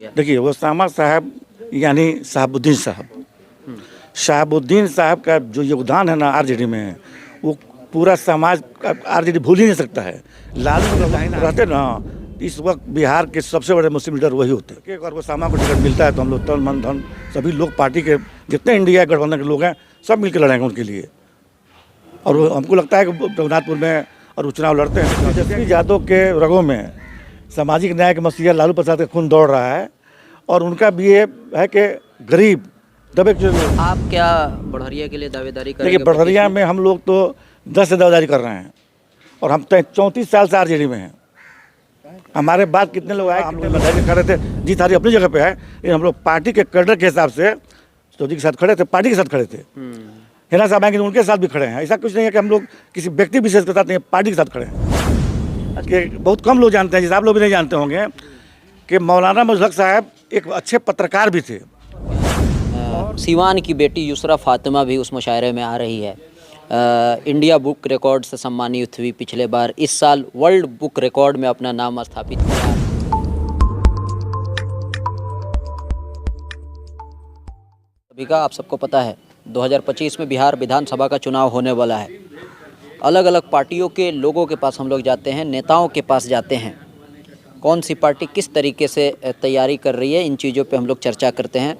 देखिए उसामा साहब यानी शहाबुद्दीन साहब, शहाबुद्दीन साहब का जो योगदान है ना आरजेडी में, वो पूरा समाज आरजेडी भूल ही नहीं सकता है। लालू रहते ना, इस वक्त बिहार के सबसे बड़े मुस्लिम लीडर वही होते हैं। अगर उसामा को टिकट मिलता है तो हम लोग तन मन धन सभी लोग पार्टी के जितने इंडिया गठबंधन के लोग हैं सब मिलकर लड़ेंगे उनके लिए। और हमको लगता है कि रघुनाथपुर में और वो चुनाव लड़ते हैं। तेजस्वी यादव के रगों में सामाजिक न्याय के मसीहा लालू प्रसाद का खून दौड़ रहा है और उनका भी ये है कि गरीब दबे। आप क्या बढ़िया के लिए दावेदारी करेंगे? देखिए बढ़िया में हम लोग तो 10 से दावेदारी कर रहे हैं और हम 34 साल से आरजेडी में हैं। हमारे बाद कितने लोग आए, हम लोग बधाई कर रहे थे, जीत हारी अपनी जगह पे है, लेकिन हम लोग पार्टी के कैडर के हिसाब से चौधरी के साथ खड़े थे, पार्टी के साथ खड़े थे। हिना साहब आएंगे उनके साथ भी खड़े हैं। ऐसा कुछ नहीं है कि हम लोग किसी व्यक्ति विशेष के साथ नहीं, पार्टी के साथ खड़े हैं। कि बहुत कम लोग जानते हैं, जैसे आप लोग भी नहीं जानते होंगे, कि मौलाना मुजफ्फर साहब एक अच्छे पत्रकार भी थे। सीवान की बेटी युसरा फातिमा भी उस मुशायरे में आ रही है। इंडिया बुक रिकॉर्ड से सम्मानित हुई पिछले बार, इस साल वर्ल्ड बुक रिकॉर्ड में अपना नाम स्थापित किया। अभी का आप सबको पता है 2025 में बिहार विधानसभा का चुनाव होने वाला है। अलग अलग पार्टियों के लोगों के पास हम लोग जाते हैं, नेताओं के पास जाते हैं, कौन सी पार्टी किस तरीके से तैयारी कर रही है, इन चीज़ों पे हम लोग चर्चा करते हैं।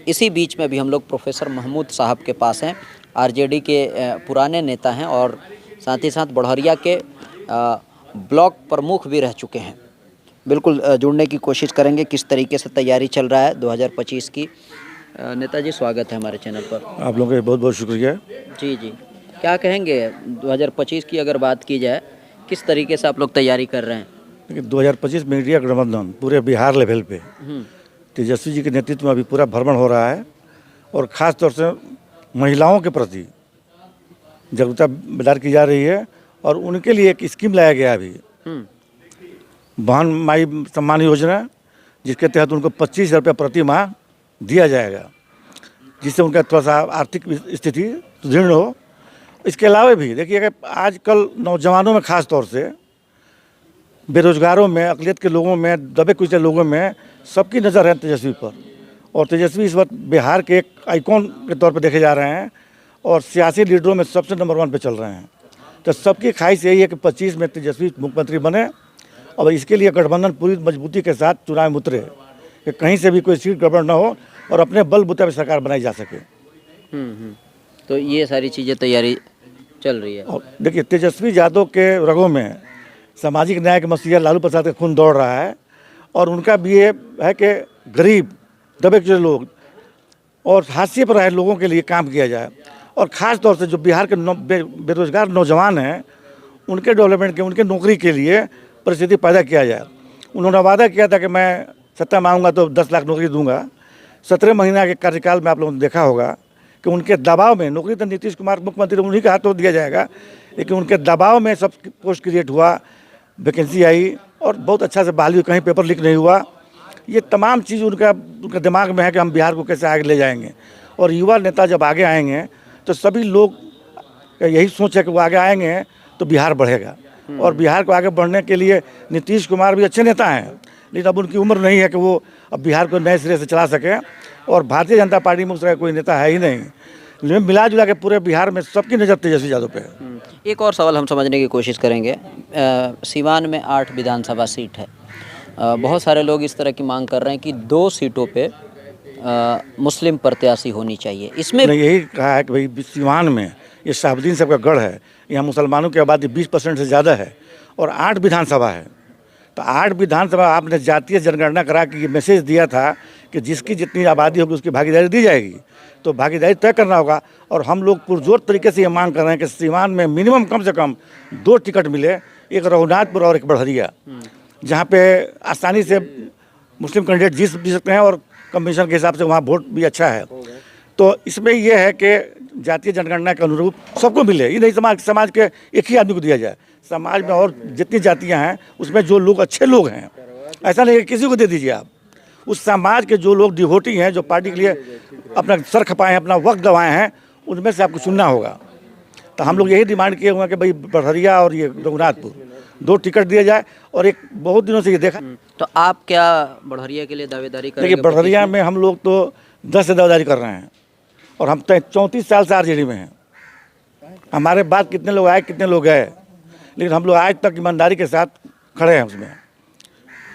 इसी बीच में भी हम लोग प्रोफेसर महमूद साहब के पास हैं, आरजेडी के पुराने नेता हैं और साथ ही साथ बढ़हरिया के ब्लॉक प्रमुख भी रह चुके हैं। बिल्कुल जुड़ने की कोशिश करेंगे किस तरीके से तैयारी चल रहा है 2025 की। नेताजी स्वागत है हमारे चैनल पर। आप लोगों का बहुत बहुत शुक्रिया। जी जी, क्या कहेंगे 2025 की अगर बात की जाए, किस तरीके से आप लोग तैयारी कर रहे हैं? देखिए 2025 में इंडिया गठबंधन पूरे बिहार लेवल पे तेजस्वी जी के नेतृत्व में अभी पूरा भ्रमण हो रहा है और ख़ास तौर से महिलाओं के प्रति जागरूकता बेदार की जा रही है और उनके लिए एक स्कीम लाया गया अभी, बहन माई सम्मान योजना, जिसके तहत उनको 25,000 रुपये प्रति माह दिया जाएगा, जिससे उनका थोड़ा सा आर्थिक स्थिति सुदृढ़ हो। इसके अलावा भी देखिए आजकल नौजवानों में ख़ास तौर से बेरोजगारों में, अक़लियत के लोगों में, दबे कुचले लोगों में सबकी नज़र है तेजस्वी पर। और तेजस्वी इस वक्त बिहार के एक आइकॉन के तौर पर देखे जा रहे हैं और सियासी लीडरों में सबसे नंबर 1 पे चल रहे हैं। तो सबकी ख्वाहिश यही है कि 25 में तेजस्वी मुख्यमंत्री बने और इसके लिए गठबंधन पूरी मजबूती के साथ चुनाव में उतरे कि कहीं से भी कोई सीट गड़बड़ न हो और अपने बलबूते पर सरकार बनाई जा सके। तो ये सारी चीज़ें तैयारी चल रही है। और देखिए तेजस्वी यादव के रगों में सामाजिक न्याय के मसीहा लालू प्रसाद का खून दौड़ रहा है और उनका भी ये है कि गरीब दबे कुचले लोग और हाशिए पर रहे लोगों के लिए काम किया जाए और ख़ास तौर से जो बिहार के बेरोजगार नौजवान हैं उनके डेवलपमेंट के, उनके नौकरी के लिए परिस्थिति पैदा किया जाए। उन्होंने वादा किया था कि मैं सत्ता में आऊँगा तो 10 लाख नौकरी दूंगा। 17 महीना के कार्यकाल में आप लोगों ने देखा होगा कि उनके दबाव में नौकरी तो नीतीश कुमार मुख्यमंत्री उन्हीं के हाथों दिया जाएगा, लेकिन उनके दबाव में सब पोस्ट क्रिएट हुआ, वैकेंसी आई और बहुत अच्छा से बहाली, कहीं पेपर लीक नहीं हुआ। ये तमाम चीज़ उनका दिमाग में है कि हम बिहार को कैसे आगे ले जाएंगे। और युवा नेता जब आगे आएंगे तो सभी लोग यही सोच है कि वो आगे आएंगे तो बिहार बढ़ेगा। और बिहार को आगे बढ़ने के लिए नीतीश कुमार भी अच्छे नेता हैं, लेकिन अब उनकी उम्र नहीं है कि वो अब बिहार को नए सिरे से चला सके और भारतीय जनता पार्टी में उसका कोई नेता है ही नहीं। लेकिन मिला जुला के पूरे बिहार में सबकी नज़र तेजस्वी यादव पे है। एक और सवाल हम समझने की कोशिश करेंगे। सीवान में 8 विधानसभा सीट है। बहुत सारे लोग इस तरह की मांग कर रहे हैं कि 2 सीटों पे मुस्लिम प्रत्याशी होनी चाहिए। इसमें यही कहा है कि भाई सीवान में ये शहाबुद्दीन साहब का गढ़ है, यहाँ मुसलमानों की आबादी 20% से ज़्यादा है और 8 विधानसभा है। तो 8 विधानसभा आपने जातीय जनगणना करा के ये मैसेज दिया था कि जिसकी जितनी आबादी होगी उसकी भागीदारी दी जाएगी, तो भागीदारी तय करना होगा। और हम लोग पुरजोर तरीके से ये मांग कर रहे हैं कि सीवान में मिनिमम कम से कम 2 टिकट मिले, एक रघुनाथपुर और एक बढ़हरिया, जहाँ पे आसानी से मुस्लिम कैंडिडेट जीत भी सकते हैं और कमीशन के हिसाब से वहाँ वोट भी अच्छा है। तो इसमें यह है कि जातीय जनगणना के अनुरूप सबको मिले, ये नहीं समाज के एक ही आदमी को दिया जाए। समाज में और जितनी जातियां हैं उसमें जो लोग अच्छे लोग हैं, ऐसा नहीं कि किसी को दे दीजिए आप। उस समाज के जो लोग डिवोटी हैं, जो पार्टी के लिए अपना सर खपाए हैं, अपना वक्त गंवाए हैं, उनमें से आपको चुनना होगा। तो हम लोग यही डिमांड किए हुए हैं कि भाई बढ़हरिया और ये रघुनाथपुर 2 टिकट दिया जाए। और एक बहुत दिनों से ये देखा, तो आप क्या बढ़िया के लिए दावेदारी देखिए करेंगे? बड़हरिया में हम लोग तो 10 से दावेदारी कर रहे हैं और हम 34 साल से आरजेडी में हैं। हमारे बाद कितने लोग आए कितने लोग गए, लेकिन हम लोग आज तक ईमानदारी के साथ खड़े हैं उसमें।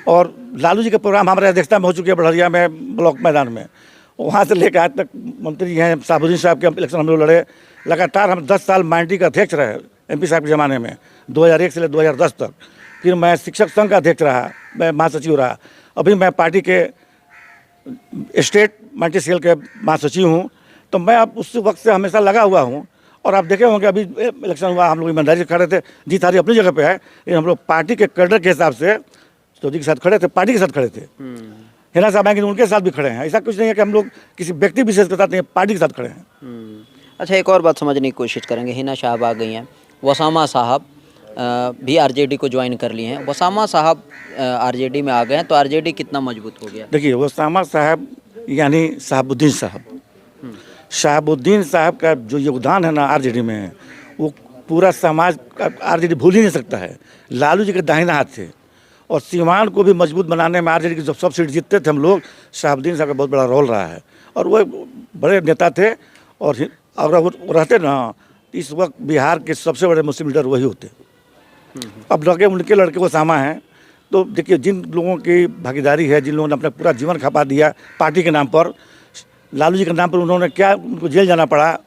और लालू जी के प्रोग्राम हमारे अध्यक्षता में हो चुके हैं बड़हरिया में, ब्लॉक मैदान में। वहाँ से लेकर आज तक मंत्री हैं साबुद्दीन साहब के इलेक्शन हम लोग लड़े। लगातार हम 10 साल माइंडी का अध्यक्ष रहे MP साहब के ज़माने में, 2001 से 2010 तक। फिर मैं शिक्षक संघ का अध्यक्ष रहा, मैं महासचिव रहा। अभी मैं पार्टी के स्टेट मल्टी सेल के महासचिव हूँ। तो मैं अब उस वक्त से हमेशा लगा हुआ हूँ। और आप देखे होंगे अभी इलेक्शन हुआ, हम लोग ईमानदारी से खड़े थे। जीत हारी अपनी जगह पे है, लेकिन हम लोग पार्टी के कैडर के हिसाब से चौधरी के साथ खड़े थे, पार्टी के साथ खड़े थे। हिना साहब आएंगे उनके साथ भी खड़े हैं। ऐसा कुछ नहीं है कि हम लोग किसी व्यक्ति विशेष के साथ नहीं, पार्टी के साथ खड़े हैं। अच्छा, एक और बात समझने की कोशिश करेंगे। हिना साहब आ गई हैं, वसामा साहब भी आरजेडी को ज्वाइन कर लिए हैं। वसामा साहब आरजेडी में आ गए हैं तो आरजेडी कितना मजबूत हो गया? देखिए वसामा साहब यानी शहाबुद्दीन साहब, शहाबुद्दीन साहब का जो योगदान है ना आरजेडी में, वो पूरा समाज का आरजेडी भूल ही नहीं सकता है। लालू जी के दाहिना हाथ थे और सीमान को भी मजबूत बनाने में आरजेडी की जब सब सीट जीतते थे हम लोग, शहाबुद्दीन साहब का बहुत बड़ा रोल रहा है। और वो बड़े नेता थे और वो रहते ना, इस वक्त बिहार के सबसे बड़े मुस्लिम लीडर वही होते। अब लगे उनके लड़के वसामा हैं। तो देखिए जिन लोगों की भागीदारी है, जिन लोगों ने अपना पूरा जीवन खपा दिया पार्टी के नाम पर, लालू जी के नाम पर, उन्होंने क्या, उनको जेल जाना पड़ा।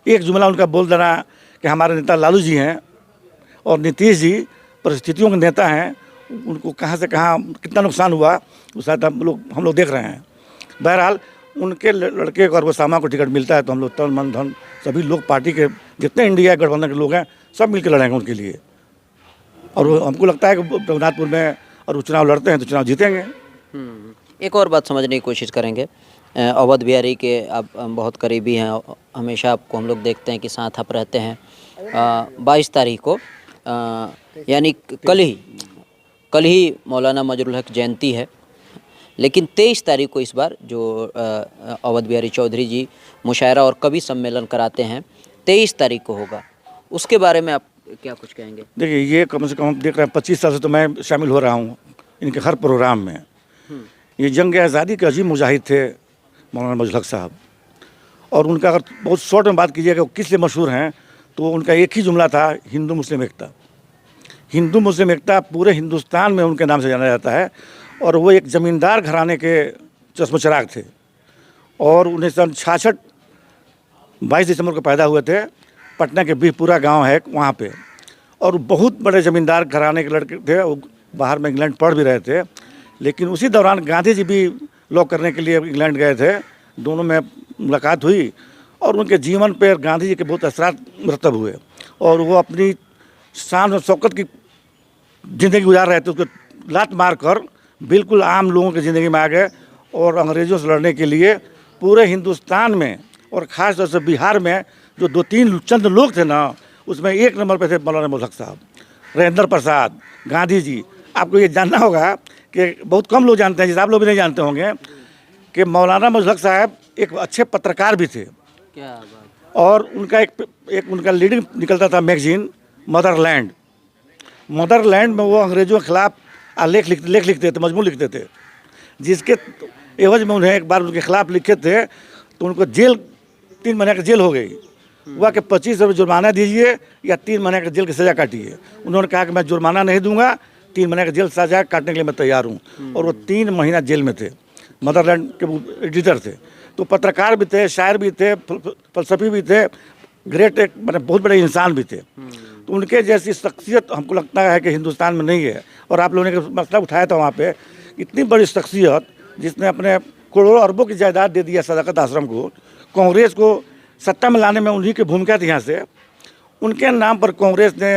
एक जुमला उनका बोल देना कि हमारे नेता लालू जी हैं और नीतीश जी परिस्थितियों के नेता हैं, उनको कहाँ से कहाँ कितना नुकसान हुआ वो शायद हम लोग देख रहे हैं। बहरहाल उनके लड़के को और वसामा को टिकट मिलता है तो हम लोग तन मन धन सभी लोग पार्टी के जितने इंडिया गठबंधन के लोग हैं सब मिलकर लड़ेंगे उनके लिए। और हमको लगता है कि रघुनाथपुर में और वो चुनाव लड़ते हैं तो चुनाव जीतेंगे। एक और बात समझने की कोशिश करेंगे। अवध बिहारी के आप बहुत करीबी हैं, हमेशा आपको हम लोग देखते हैं कि साथ आप रहते हैं। 22 तारीख को यानी कल ही मौलाना मजरुल हक जयंती है, लेकिन 23 तारीख को इस बार जो अवध बिहारी चौधरी जी मुशायरा और कवि सम्मेलन कराते हैं, 23 तारीख को होगा। उसके बारे में आप क्या कुछ कहेंगे? देखिए ये कम से कम हम देख रहे हैं 25 साल से तो मैं शामिल हो रहा हूँ इनके हर प्रोग्राम में। ये जंग आज़ादी के अजीम मुजाहिद थे मौलाना मजरुल हक साहब। और उनका अगर बहुत शॉर्ट में बात कीजिएगा वो किस लिए मशहूर हैं तो उनका एक ही जुमला था, हिंदू मुस्लिम एकता। हिंदू मुस्लिम एकता पूरे हिंदुस्तान में उनके नाम से जाना जाता है। और वो एक ज़मींदार घराने के चश्मचराग थे और 1966 22 दिसंबर को पैदा हुए थे। पटना के बीहपुरा गांव है वहाँ पे। और बहुत बड़े ज़मींदार घराने के लड़के थे, वो बाहर में इंग्लैंड पढ़ भी रहे थे। लेकिन उसी दौरान गांधी जी भी लॉ करने के लिए इंग्लैंड गए थे, दोनों में मुलाकात हुई और उनके जीवन पर गांधी जी के बहुत असरात मरतब हुए। और वो अपनी शान और शौकत की ज़िंदगी गुजार रहे थे, उसको लात मार कर बिल्कुल आम लोगों की ज़िंदगी में आ गए और अंग्रेज़ों से लड़ने के लिए पूरे हिंदुस्तान में और ख़ास तौर से बिहार में जो 2-3 चंद लोग थे ना, उसमें 1 नंबर पे थे मौलाना मजरुल हक साहब, राजेंद्र प्रसाद, गांधी जी। आपको ये जानना होगा कि बहुत कम लोग जानते हैं, जैसे आप लोग भी नहीं जानते होंगे, कि मौलाना मजरुल हक साहब एक अच्छे पत्रकार भी थे। क्या बात। और उनका एक उनका लीडिंग निकलता था मैगजीन मदरलैंड में। वो अंग्रेज़ों के खिलाफ लेख लिखते थे, मजमून लिखते थे, जिसके एवज में उन्हें एक बार उनके खिलाफ लिखे थे तो उनको जेल 3 महीने की जेल हो गई। हुआ कि 25 रुपये जुर्माना दीजिए या 3 महीने की जेल की सज़ा काटिए। उन्होंने कहा कि मैं जुर्माना नहीं दूंगा, 3 महीने की जेल सज़ा काटने के लिए मैं तैयार हूँ। और वो 3 महीना जेल में थे। मदरलैंड के वो एडिटर थे, तो पत्रकार भी थे, शायर भी थे, फलसफी भी थे, ग्रेट एक मतलब बहुत बड़े इंसान भी थे। तो उनके जैसी शख्सियत हमको लगता है कि हिंदुस्तान में नहीं है। और आप लोगों ने मसला उठाया था वहाँ पे, इतनी बड़ी शख्सियत जिसने अपने करोड़ों अरबों की जायदाद दे दिया सदाकत आश्रम को, कांग्रेस को सत्ता में लाने में उन्हीं की भूमिका थी। यहाँ से उनके नाम पर कांग्रेस ने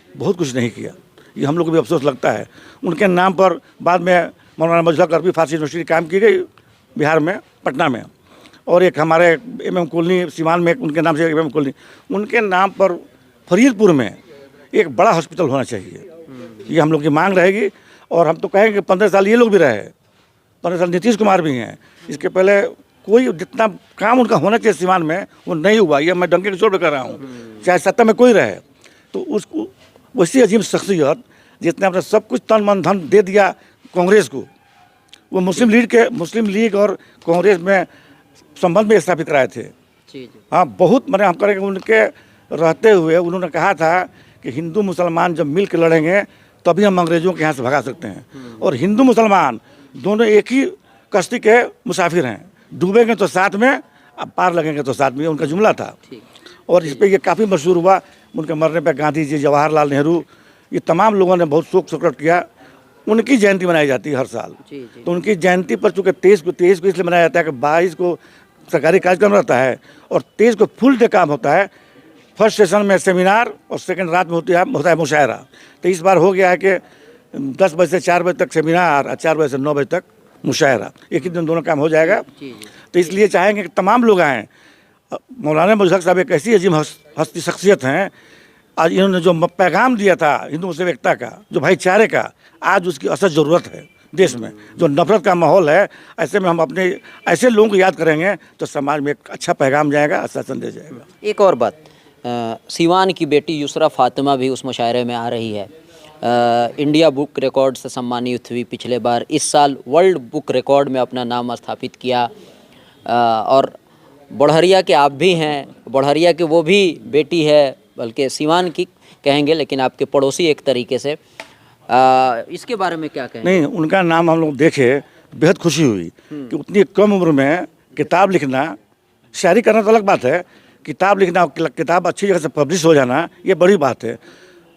बहुत कुछ नहीं किया, ये हम लोग को भी अफसोस लगता है। उनके नाम पर बाद में मौलाना मजरुल हक अरबी फारसी यूनिवर्सिटी काम की गई बिहार में, पटना में। और एक हमारे MM कॉलोनी सीवान में उनके नाम से MM कॉलोनी, उनके नाम पर फरीदपुर में एक बड़ा हॉस्पिटल होना चाहिए, ये हम लोग की मांग रहेगी। और हम तो कहेंगे कि 15 साल ये लोग भी रहे, 15 साल नीतीश कुमार भी हैं। इसके पहले कोई जितना काम उनका होना चाहिए सीवान में वो नहीं हुआ। ये मैं डंके के जोर पे कर रहा हूँ, चाहे सत्ता में कोई रहे। तो उसको वैसी अजीम शख्सियत जिसने अपने सब कुछ तन मन धन दे दिया कांग्रेस को, वो मुस्लिम लीग और कांग्रेस में संबंध में स्थापित कराए थे। जी जी। हाँ, बहुत मैंने हम करेंगे उनके रहते हुए उन्होंने कहा था कि हिंदू मुसलमान जब मिल के लड़ेंगे तभी हम अंग्रेज़ों के यहाँ से भगा सकते हैं। और हिंदू मुसलमान दोनों एक ही कश्ती के मुसाफिर हैं, डूबेंगे तो साथ में, अब पार लगेंगे तो साथ में, उनका जुमला था। ठीक। और इस पर ये काफ़ी मशहूर हुआ। उनके मरने पर गांधी जी, जवाहरलाल नेहरू, ये तमाम लोगों ने बहुत शोक प्रकट किया। उनकी जयंती मनाई जाती है हर साल। जी जी। तो उनकी जयंती पर चूँकि 23 को इसलिए मनाया जाता है कि 22 को सरकारी कार्यक्रम रहता है और 23 को फुल डे काम होता है। फर्स्ट सेशन में सेमिनार और सेकंड रात में होता है मुशायरा। तो इस बार हो गया है कि 10 बजे से 4 बजे तक सेमिनार और 4 बजे से 9 बजे तक मुशायरा, एक ही दिन दोनों काम हो जाएगा। जी जी। तो इसलिए चाहेंगे कि तमाम लोग आएँ। मौलाना मौलवी साहब एक ऐसी अजीम हस्ती शख्सियत हैं। आज इन्होंने जो पैगाम दिया था हिंदू मुस्लिम एकता का, जो भाईचारे का, आज उसकी असद ज़रूरत है देश में। जो नफरत का माहौल है, ऐसे में हम अपने ऐसे लोगों को याद करेंगे तो समाज में एक अच्छा पैगाम जाएगा, अच्छा संदेश जाएगा। एक और बात, सिवान की बेटी युसरा फातिमा भी उस मुशायरे में आ रही है। इंडिया बुक रिकॉर्ड से सम्मानित हुई पिछले बार, इस साल वर्ल्ड बुक रिकॉर्ड में अपना नाम स्थापित किया। और बढ़हरिया के आप भी हैं, बढ़हरिया के वो भी बेटी है, बल्कि सिवान की कहेंगे लेकिन आपके पड़ोसी एक तरीके से। इसके बारे में क्या कहें? नहीं, उनका नाम हम लोग देखे बेहद खुशी हुई कि उतनी कम उम्र में किताब लिखना, शायरी करना तो अलग बात है, किताब लिखना, किताब अच्छी जगह से पब्लिश हो जाना, ये बड़ी बात है।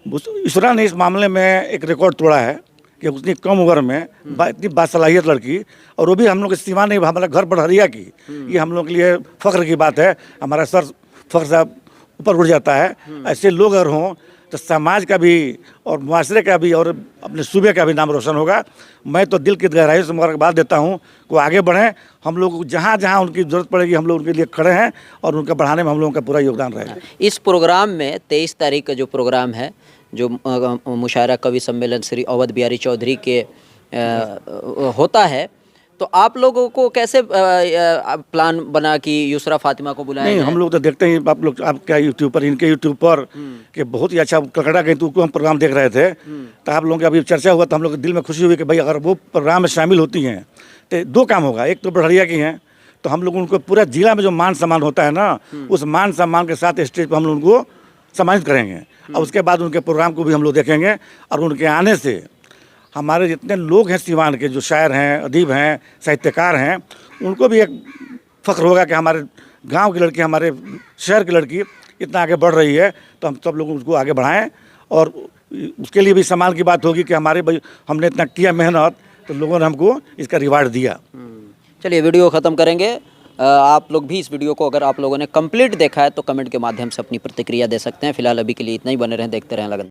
युसरा ने इस मामले में एक रिकॉर्ड तोड़ा है कि उतनी कम उम्र में इतनी बासलाहियत लड़की, और वो भी हम लोग के सीमा नहीं, हमारा घर बढ़हरिया की, ये हम लोग के लिए फ़ख्र की बात है। हमारा सर फ़ख्र साहब ऊपर उड़ जाता है। ऐसे लोग अगर हों तो समाज का भी और मुआशरे का भी और अपने सूबे का भी नाम रोशन होगा। मैं तो दिल की गहराई से मुबारकबाद देता हूँ कि वो आगे बढ़ें। हम लोग जहाँ जहाँ उनकी ज़रूरत पड़ेगी हम लोग उनके लिए खड़े हैं और उनका बढ़ाने में हम लोगों का पूरा योगदान रहेगा। इस प्रोग्राम में 23 तारीख का जो प्रोग्राम है, जो मुशायरा कवि सम्मेलन श्री अवध बिहारी चौधरी के होता है, तो आप लोगों को कैसे प्लान बना कि युसरा फातिमा को बुलाया नहीं, जाए? हम लोग तो देखते हैं आप लोग, आपका यूट्यूब पर, इनके यूट्यूब पर कि बहुत ही अच्छा कलकत्ता गए तो हम प्रोग्राम देख रहे थे। तो आप लोगों की अभी चर्चा हुआ तो हम लोग के दिल में खुशी हुई कि भाई अगर वो प्रोग्राम में शामिल होती हैं तो दो काम होगा। एक तो बढ़िया की हैं तो हम लोग उनको पूरा जिला में जो मान सम्मान होता है ना, उस मान सम्मान के साथ स्टेज पर हम लोग उनको सम्मानित करेंगे। और उसके बाद उनके प्रोग्राम को भी हम लोग देखेंगे और उनके आने से हमारे जितने लोग हैं सिवान के, जो शायर हैं, अदीब हैं, साहित्यकार हैं, उनको भी एक फ़ख्र होगा कि हमारे गांव की लड़की, हमारे शहर की लड़की इतना आगे बढ़ रही है। तो हम सब लोग उसको आगे बढ़ाएं और उसके लिए भी सम्मान की बात होगी कि हमारे भाई हमने इतना किया मेहनत तो लोगों ने हमको इसका रिवार्ड दिया। चलिए वीडियो ख़त्म करेंगे। आप लोग भी इस वीडियो को अगर आप लोगों ने कंप्लीट देखा है तो कमेंट के माध्यम से अपनी प्रतिक्रिया दे सकते हैं। फिलहाल अभी के लिए इतना ही, बने रहें, देखते रहें लगन।